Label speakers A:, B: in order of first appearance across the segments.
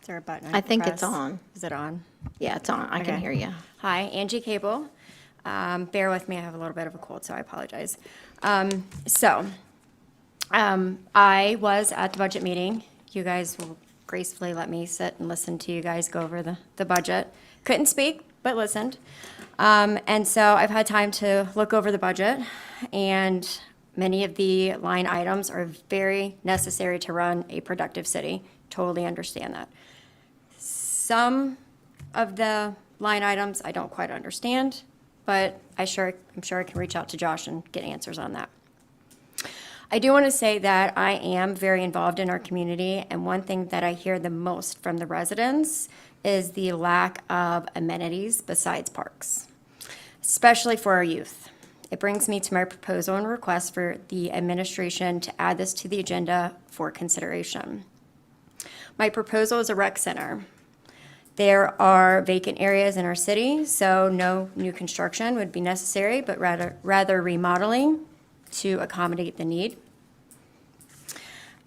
A: Is there a button
B: I think it's
A: press?
B: on.
A: Is it on?
B: Yeah, it's on. I can
A: Okay.
B: hear you.
A: Hi, Angie Cable. Bear with me, I have a little bit of a cold, so I apologize. I was at the budget meeting. You guys will gracefully let me sit and listen to you guys go over the budget. Couldn't speak, but listened. And so I've had time to look over the budget, and many of the line items are very necessary to run a productive city. Totally understand that. Some of the line items I don't quite understand, but I'm sure I can reach out to Josh and get answers on that. I do want to say that I am very involved in our community, and one thing that I hear the most from the residents is the lack of amenities besides parks, especially for our youth. It brings me to my proposal and request for the administration to add this to the agenda for consideration. My proposal is a rec center. There are vacant areas in our city, so no new construction would be necessary, but rather remodeling to accommodate the need.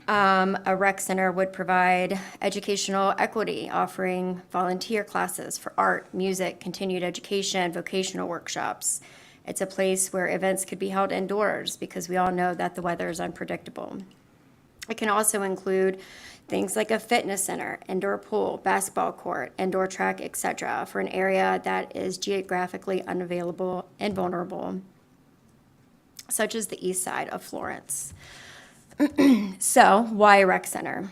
A: A rec center would provide educational equity, offering volunteer classes for art, music, continued education, vocational workshops. It's a place where events could be held indoors because we all know that the weather is unpredictable. It can also include things like a fitness center, indoor pool, basketball court, indoor track, etc., for an area that is geographically unavailable and vulnerable, such as the east side of Florence. So, why a rec center?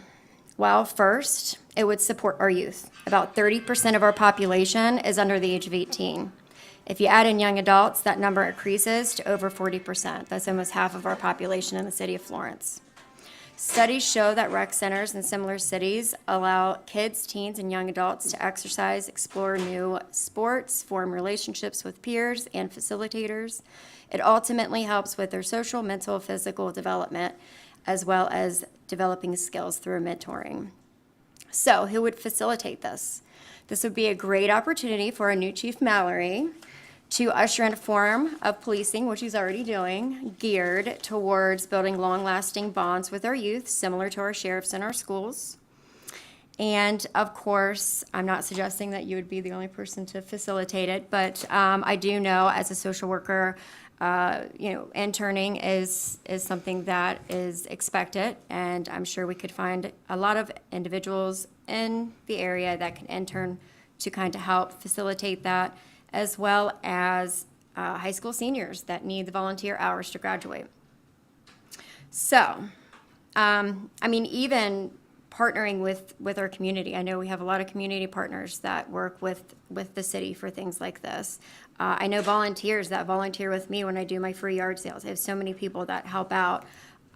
A: Well, first, it would support our youth. About 30% of our population is under the age of 18. If you add in young adults, that number increases to over 40%. That's almost half of our population in the city of Florence. Studies show that rec centers in similar cities allow kids, teens, and young adults to exercise, explore new sports, form relationships with peers and facilitators. It ultimately helps with their social, mental, physical development, as well as developing skills through mentoring. So, who would facilitate this? This would be a great opportunity for our new Chief Mallory to usher in a form of policing, which he's already doing, geared towards building long-lasting bonds with our youth, similar to our sheriffs in our schools. And of course, I'm not suggesting that you would be the only person to facilitate it, but I do know as a social worker, interning is something that is expected, and I'm sure we could find a lot of individuals in the area that can intern to kind of help facilitate that, as well as high school seniors that need the volunteer hours to graduate. So, even partnering with our community. I know we have a lot of community partners that work with the city for things like this. I know volunteers that volunteer with me when I do my free yard sales. I have so many people that help out.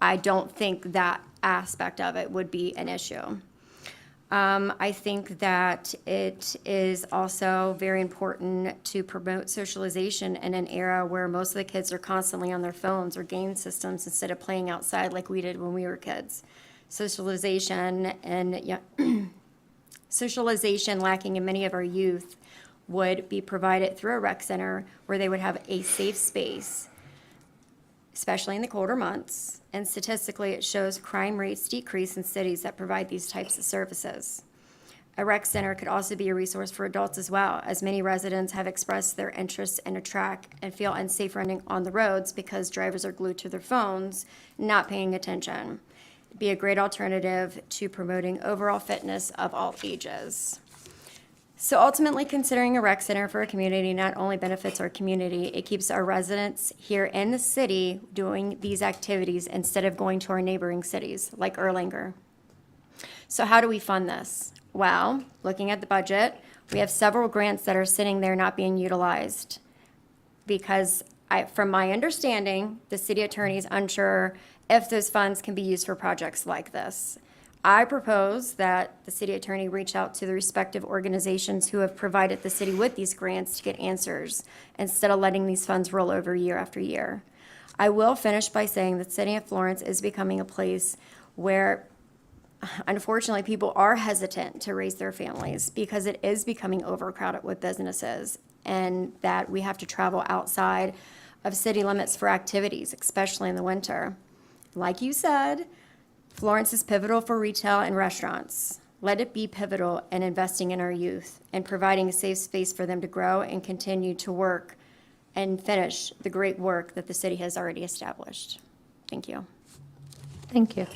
A: I don't think that aspect of it would be an issue. I think that it is also very important to promote socialization in an era where most of the kids are constantly on their phones or game systems instead of playing outside like we did when we were kids. Socialization lacking in many of our youth would be provided through a rec center where they would have a safe space, especially in the colder months. And statistically, it shows crime rates decrease in cities that provide these types of services. A rec center could also be a resource for adults as well, as many residents have expressed their interest in a track and feel unsafe running on the roads because drivers are glued to their phones, not paying attention. It'd be a great alternative to promoting overall fitness of all ages. So ultimately, considering a rec center for a community not only benefits our community, it keeps our residents here in the city doing these activities instead of going to our neighboring cities like Erlanger. So how do we fund this? Well, looking at the budget, we have several grants that are sitting there not being utilized because from my understanding, the city attorney is unsure if those funds can be used for projects like this. I propose that the city attorney reach out to the respective organizations who have provided the city with these grants to get answers instead of letting these funds roll over year after year. I will finish by saying that City of Florence is becoming a place where, unfortunately, people are hesitant to raise their families because it is becoming overcrowded with businesses, and that we have to travel outside of city limits for activities, especially in the winter. Like you said, Florence is pivotal for retail and restaurants. Let it be pivotal in investing in our youth and providing a safe space for them to grow and continue to work and finish the great work that the city has already established. Thank you.
B: Thank you.